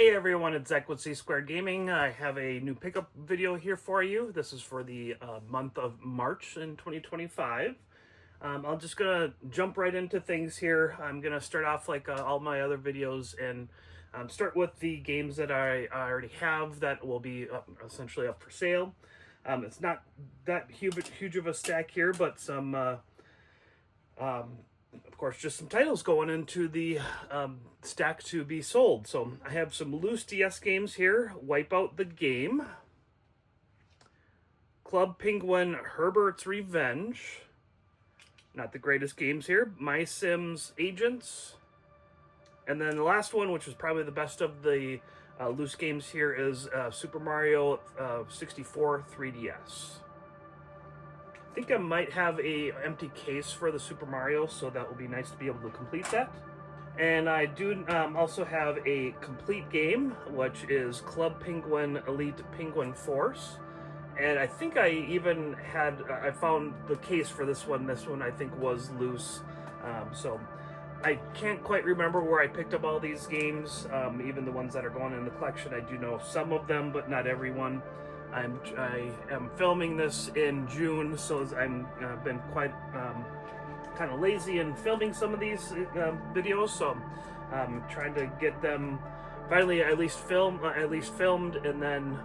Hey everyone, it's Zach with C Squared Gaming. I have a new pickup video here for you. This is for the month of March in 2025. I'm just gonna jump right into things here. I'm gonna start off like all my other videos and start with the games that I already have that will be essentially up for sale. It's not that huge of a stack here, but some of course, just some titles going into the stack to be sold. So I have some loose DS games here. Wipeout the Game, Club Penguin Herbert's Revenge, not the greatest games here, My Sims Agents, and then the last one, which is probably the best of the loose games here, is Super Mario 64 3DS. I think I might have a empty case for the Super Mario, so that will be nice to be able to complete that. And I do also have a complete game, which is Club Penguin Elite Penguin Force. And I think I even I found the case for this one. This one I think was loose. So I can't quite remember where I picked up all these games, even the ones that are going in the collection. I do know some of them, but not everyone. I am filming this in June, so I've been quite kind of lazy in filming some of these videos. So I'm trying to get them finally at least filmed, and then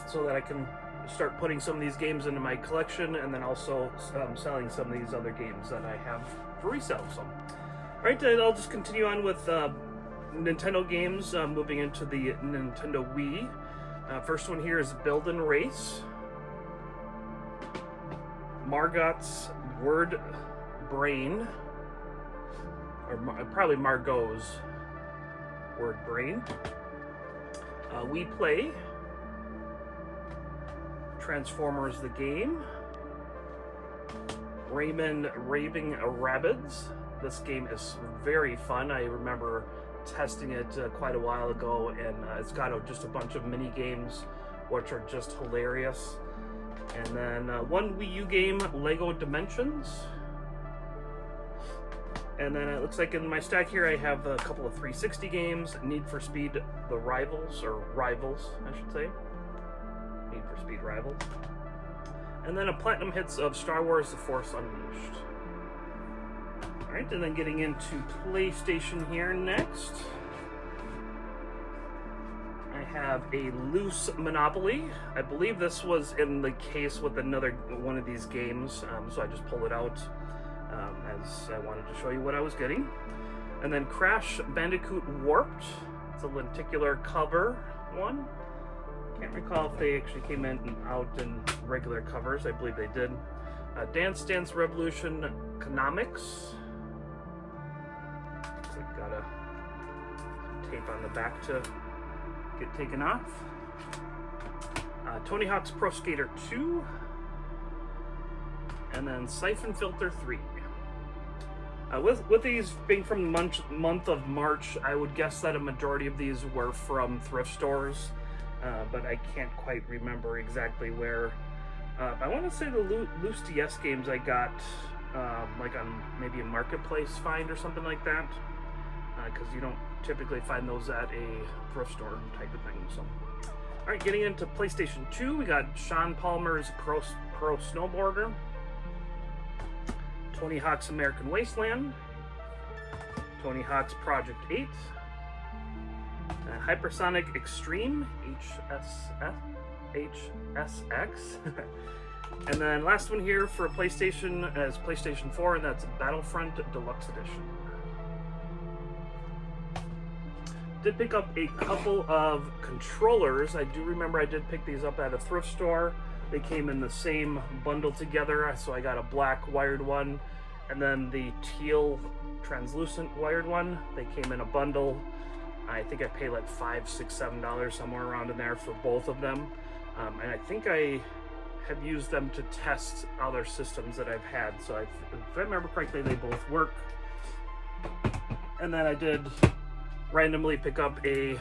so that I can start putting some of these games into my collection, and then also selling some of these other games that I have for resale. So, all right, I'll just continue on with Nintendo games, moving into the Nintendo Wii. First one here is Build and Race, Margot's Word Brain, or probably Margot's Word Brain, We Play, Transformers the Game, Rayman Raving Rabbids. This game is very fun. I remember testing it quite a while ago, and it's got just a bunch of mini games which are just hilarious. And then one Wii U game, Lego Dimensions. And then it looks like in my stack here I have a couple of 360 games, Need for Speed the Rivals, or Rivals I should say, Need for Speed Rivals. And then a platinum hits of Star Wars The Force Unleashed. Alright, and then getting into PlayStation here next. I have a loose Monopoly. I believe this was in the case with another one of these games, so I just pulled it out as I wanted to show you what I was getting. And then Crash Bandicoot Warped. It's a lenticular cover one. Can't recall if they actually came out in regular covers. I believe they did. Dance Dance Revolution Economics. Got a tape on the back to get taken off. Tony Hawk's Pro Skater 2, and then Siphon Filter 3. With these being from the month of March, I would guess that a majority of these were from thrift stores, but I can't quite remember exactly where. I want to say the loose DS games I got like on maybe a marketplace find or something like that. Because you don't typically find those at a thrift store type of thing. So, all right, getting into PlayStation 2, we got Sean Palmer's Pro Snowboarder, Tony Hawk's American Wasteland, Tony Hawk's Project 8, Hypersonic Extreme HSX, and then last one here for PlayStation is PlayStation 4, and that's Battlefront Deluxe Edition. Did pick up a couple of controllers. I do remember I did pick these up at a thrift store. They came in the same bundle together, so I got a black wired one and then the teal translucent wired one. They came in a bundle. I think I paid like $5, $6, $7 somewhere around in there for both of them, and I think I have used them to test other systems that I've had, so if I remember correctly, they both work. And then I did randomly pick up a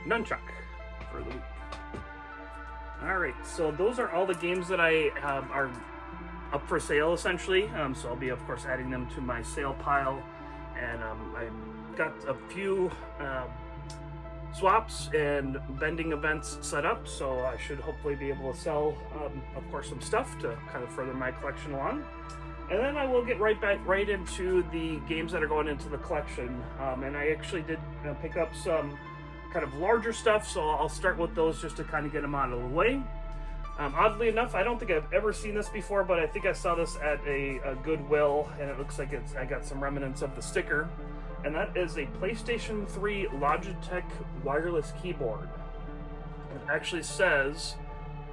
nunchuck for the week. Alright, so those are all the games that I are up for sale essentially. So I'll be of course adding them to my sale pile, and I got a few swaps and vending events set up, so I should hopefully be able to sell, of course, some stuff to kind of further my collection along. And then I will get right into the games that are going into the collection. And I actually did pick up some kind of larger stuff, so I'll start with those just to kind of get them out of the way. Oddly enough, I don't think I've ever seen this before, but I think I saw this at a Goodwill, and it looks like I got some remnants of the sticker. And that is a PlayStation 3 Logitech wireless keyboard. It actually says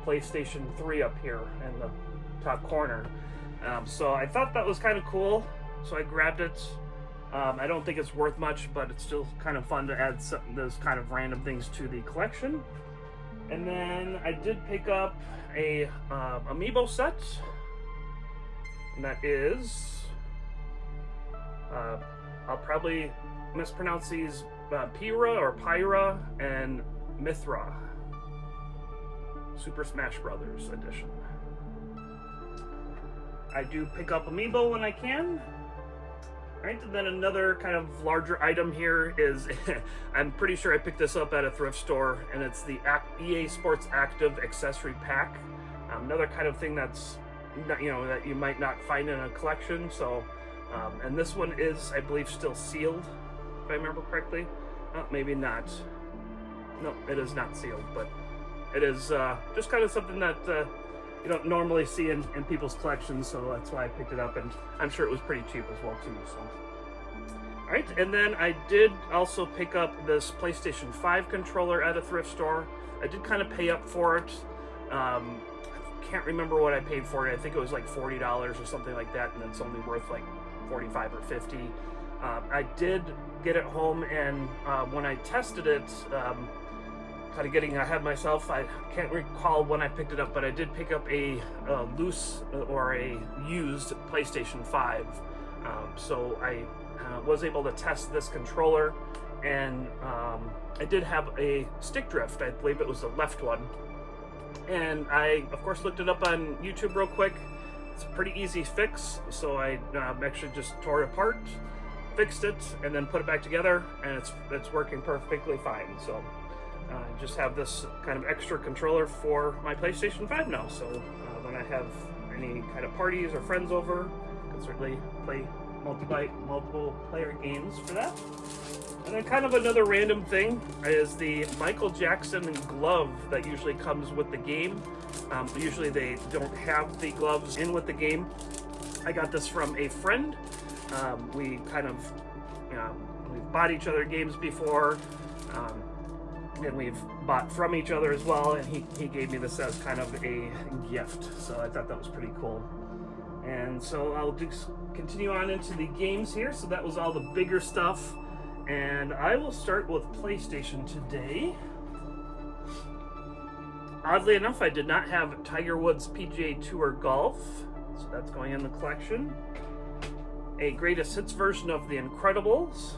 PlayStation 3 up here in the top corner. So I thought that was kind of cool, so I grabbed it. I don't think it's worth much, but it's still kind of fun to add those kind of random things to the collection. And then I did pick up a amiibo set, and that is, I'll probably mispronounce these, Pyra or Pyra and Mithra, Super Smash Brothers edition. I do pick up amiibo when I can. Right, and then another kind of larger item here is, I'm pretty sure I picked this up at a thrift store, and it's the EA Sports Active accessory pack. Another kind of thing that's, that you might not find in a collection. So, and this one is, I believe, still sealed, if I remember correctly. Maybe not. No, it is not sealed, but it is just kind of something that you don't normally see in people's collections, so that's why I picked it up, and I'm sure it was pretty cheap as well too. So, all right, and then I did also pick up this PlayStation 5 controller at a thrift store. I did kind of pay up for it. I can't remember what I paid for it. I think it was like $40 or something like that, and it's only worth like $45 or $50. I did get it home, and when I tested it, kind of getting ahead of myself, I can't recall when I picked it up, but I did pick up a loose or a used PlayStation 5. So I was able to test this controller, and I did have a stick drift. I believe it was the left one. And I, of course, looked it up on YouTube real quick. It's a pretty easy fix, so I actually just tore it apart, fixed it, and then put it back together, and it's working perfectly fine. So I just have this kind of extra controller for my PlayStation 5 now, so when I have any kind of parties or friends over, I can certainly play multiple player games for that. And then kind of another random thing is the Michael Jackson glove that usually comes with the game. Usually they don't have the gloves in with the game. I got this from a friend. We kind of, we've bought each other games before, and we've bought from each other as well, and he gave me this as kind of a gift, so I thought that was pretty cool. And so I'll just continue on into the games here. So that was all the bigger stuff, and I will start with PlayStation today. Oddly enough, I did not have Tiger Woods PGA Tour Golf, so that's going in the collection. A greatest hits version of The Incredibles.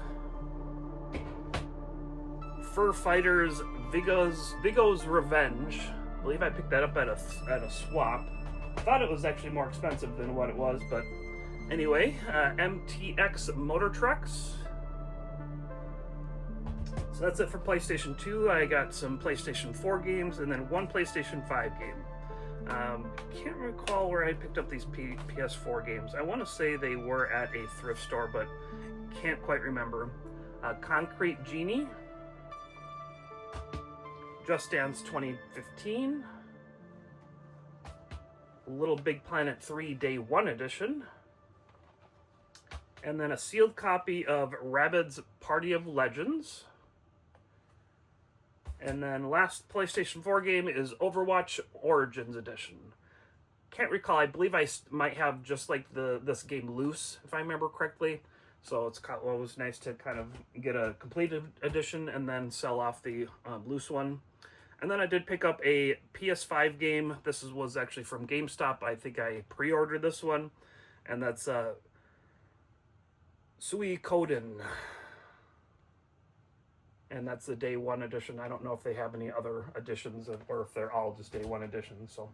Fur Fighters Vigo's Revenge. I believe I picked that up at a swap. I thought it was actually more expensive than what it was, but anyway, MTX Motor Trucks. So that's it for PlayStation 2. I got some PlayStation 4 games and then one PlayStation 5 game. Can't recall where I picked up these PS4 games. I want to say they were at a thrift store, but can't quite remember. Concrete Genie. Just Dance 2015. Little Big Planet 3 Day 1 Edition. And then a sealed copy of Rabbids Party of Legends. And then last PlayStation 4 game is Overwatch Origins Edition. Can't recall, I believe I might have just like this game loose, if I remember correctly. So it's always nice to kind of get a completed edition and then sell off the loose one. And then I did pick up a PS5 game. This was actually from GameStop. I think I pre-ordered this one. And that's Suikoden. And that's the Day 1 edition. I don't know if they have any other editions or if they're all just Day 1 editions. So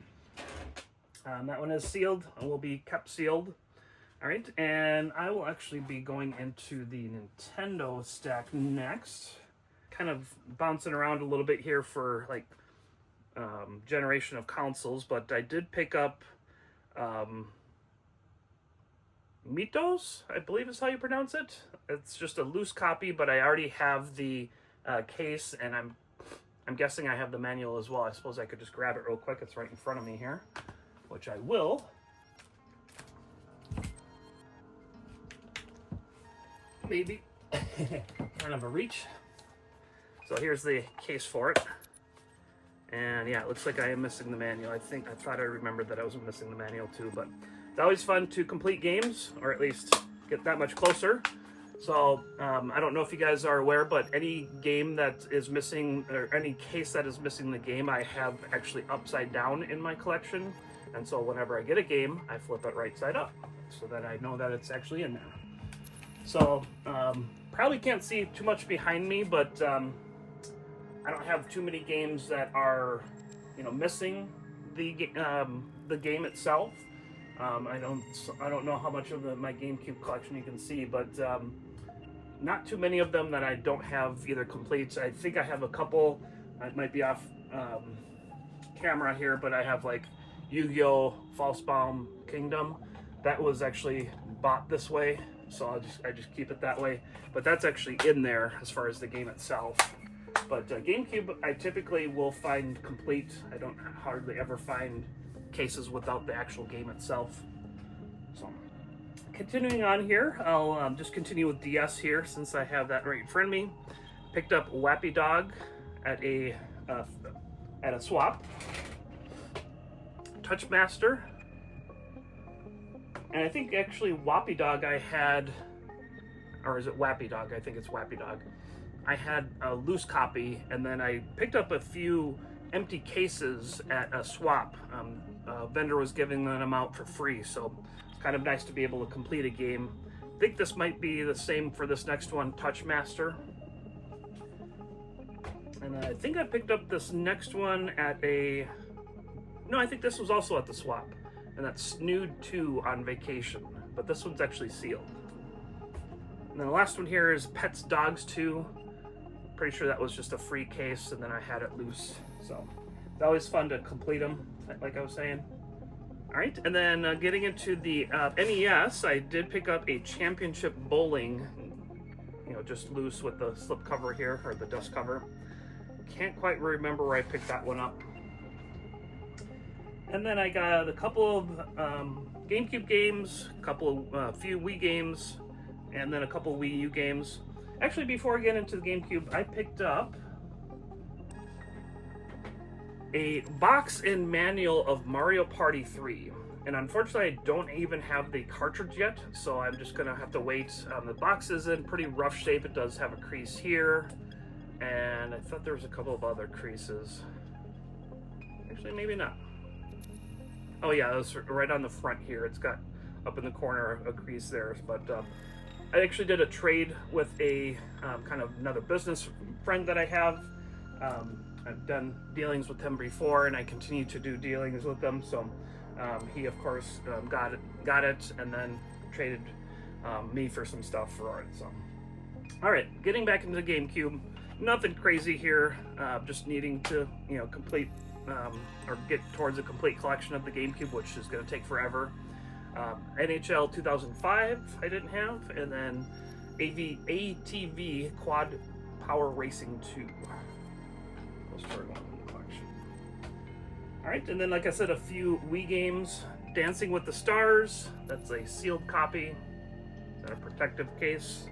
that one is sealed and will be kept sealed. All right, and I will actually be going into the Nintendo stack next. Kind of bouncing around a little bit here for like generation of consoles, but I did pick up Mitos, I believe is how you pronounce it. It's just a loose copy, but I already have the case, and I'm guessing I have the manual as well. I suppose I could just grab it real quick. It's right in front of me here, which I will. Maybe kind of a reach. So here's the case for it. And yeah, it looks like I am missing the manual. I thought I remembered that I was missing the manual too, but it's always fun to complete games, or at least get that much closer. So I don't know if you guys are aware, but any game that is missing, or any case that is missing the game, I have actually upside down in my collection. And so whenever I get a game, I flip it right side up so that I know that it's actually in there. So probably can't see too much behind me, but I don't have too many games that are, missing the game itself. I don't know how much of my GameCube collection you can see, but not too many of them that I don't have either complete. I think I have a couple. I might be off camera here, but I have like Yu-Gi-Oh! Falsbaum Kingdom. That was actually bought this way, so I just keep it that way. But that's actually in there as far as the game itself. But GameCube, I typically will find complete. I don't hardly ever find cases without the actual game itself. So, continuing on here, I'll just continue with DS here since I have that right in front of me. Picked up Wappy Dog at a swap. Touchmaster. And I think actually Wappy Dog I had, or is it Wappy Dog? I think it's Wappy Dog. I had a loose copy, and then I picked up a few empty cases at a swap. A vendor was giving them out for free, so it's kind of nice to be able to complete a game. I think this might be the same for this next one, Touchmaster. And I think I picked up this next one at a... No, I think this was also at the swap. And that's Snood 2 on Vacation. But this one's actually sealed. And then the last one here is Pets Dogs 2. Pretty sure that was just a free case, and then I had it loose. So it's always fun to complete them, like I was saying. All right, and then getting into the NES, I did pick up a Championship Bowling, just loose with the slip cover here, or the dust cover. Can't quite remember where I picked that one up. And then I got a couple of GameCube games, a few Wii games, and then a couple Wii U games. Actually, before I get into the GameCube, I picked up a box and manual of Mario Party 3. And unfortunately, I don't even have the cartridge yet, so I'm just going to have to wait. The box is in pretty rough shape. It does have a crease here, and I thought there was a couple of other creases. Actually, maybe not. Oh yeah, it was right on the front here. It's got up in the corner a crease there, but I actually did a trade with a kind of another business friend that I have. I've done dealings with him before, and I continue to do dealings with them. So he, of course, got it, and then traded me for some stuff for it. So, all right, getting back into the GameCube. Nothing crazy here. Just needing to, complete or get towards a complete collection of the GameCube, which is going to take forever. NHL 2005 I didn't have, and then ATV Quad Power Racing 2. Those are going in the collection. Alright, and then like I said, a few Wii games. Dancing with the Stars, that's a sealed copy. Is that a protective case?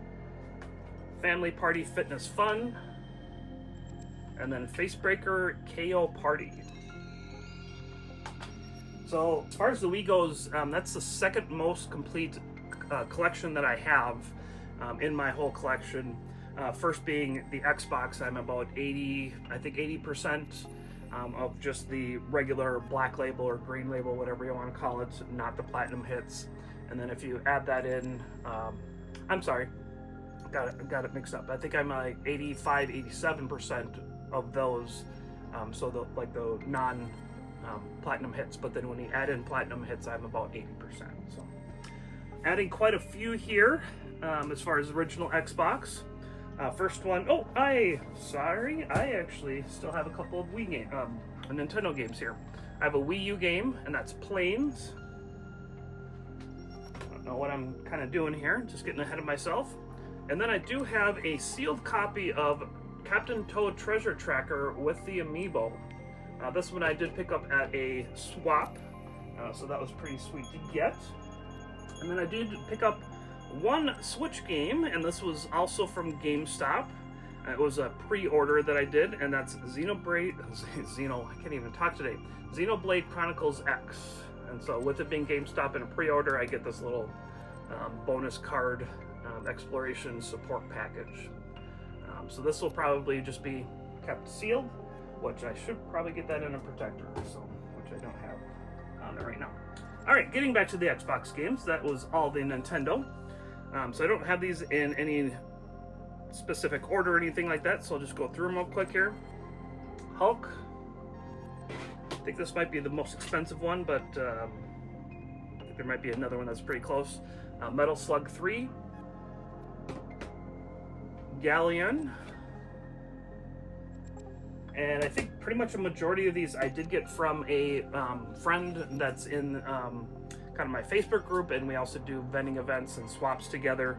Family Party Fitness Fun. And then Facebreaker KO Party. So as far as the Wii goes, that's the second most complete collection that I have in my whole collection. First being the Xbox, I'm about 80% of just the regular black label or green label, whatever you want to call it, not the platinum hits. And then if you add that in, I'm sorry, got it mixed up. I think I'm like 87% of those. So the non platinum hits, but then when you add in platinum hits, I'm about 80%. So adding quite a few here as far as original Xbox. First one, I actually still have a couple of Nintendo games here. I have a Wii U game, and that's Planes. I don't know what I'm kind of doing here, just getting ahead of myself. And then I do have a sealed copy of Captain Toad Treasure Tracker with the amiibo. This one I did pick up at a swap, so that was pretty sweet to get. And then I did pick up one Switch game, and this was also from GameStop. It was a pre-order that I did, and that's Xenoblade Chronicles X. And so with it being GameStop and a pre-order, I get this little bonus card exploration support package. So this will probably just be kept sealed, which I should probably get that in a protector, which I don't have on there right now. All right, getting back to the Xbox games, that was all the Nintendo. So I don't have these in any specific order or anything like that, so I'll just go through them real quick here. Hulk. I think this might be the most expensive one, but I think there might be another one that's pretty close. Metal Slug 3. Galleon. And I think pretty much a majority of these I did get from a friend that's in kind of my Facebook group, and we also do vending events and swaps together.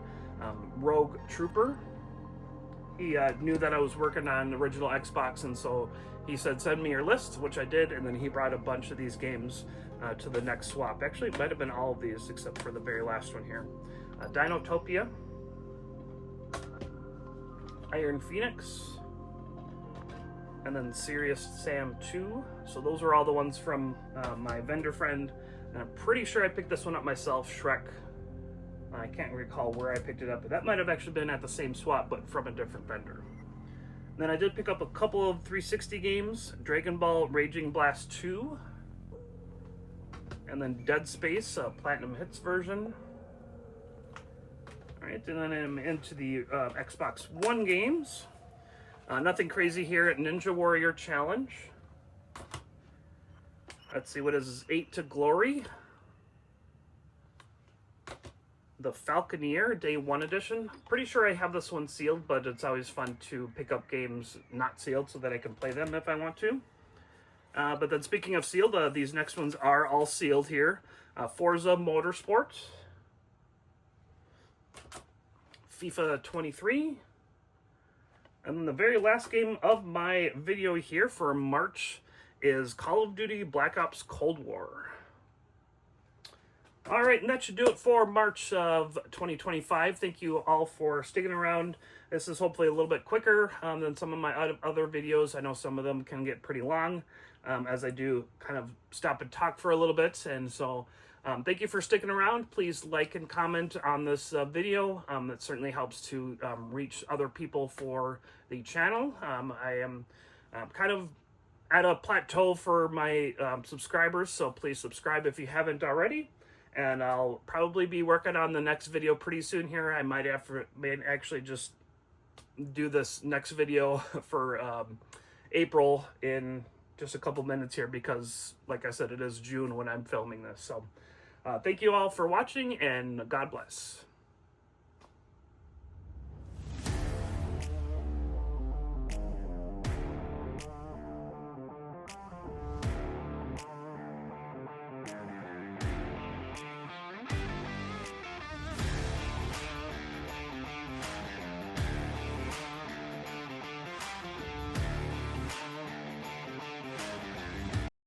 Rogue Trooper. He knew that I was working on the original Xbox, and so he said, send me your list, which I did, and then he brought a bunch of these games to the next swap. Actually, it might have been all of these, except for the very last one here. Dinotopia. Iron Phoenix. And then Serious Sam 2. So those are all the ones from my vendor friend. And I'm pretty sure I picked this one up myself, Shrek. I can't recall where I picked it up, but that might have actually been at the same swap, but from a different vendor. And then I did pick up a couple of 360 games, Dragon Ball Raging Blast 2, and then Dead Space, Platinum Hits version. All right, and then I'm into the Xbox One games. Nothing crazy here at Ninja Warrior Challenge. Let's see, what is this? 8 to Glory. The Falconeer Day 1 edition. Pretty sure I have this one sealed, but it's always fun to pick up games not sealed so that I can play them if I want to. But then speaking of sealed, these next ones are all sealed here. Forza Motorsport. FIFA 23. And then the very last game of my video here for March is Call of Duty Black Ops Cold War. All right, and that should do it for March of 2025. Thank you all for sticking around. This is hopefully a little bit quicker than some of my other videos. I know some of them can get pretty long as I do kind of stop and talk for a little bit. And so thank you for sticking around. Please like and comment on this video. That certainly helps to reach other people for the channel. I am kind of at a plateau for my subscribers, so please subscribe if you haven't already. And I'll probably be working on the next video pretty soon here. I might actually just do this next video for April in just a couple minutes here because, like I said, it is June when I'm filming this. So thank you all for watching, and God bless.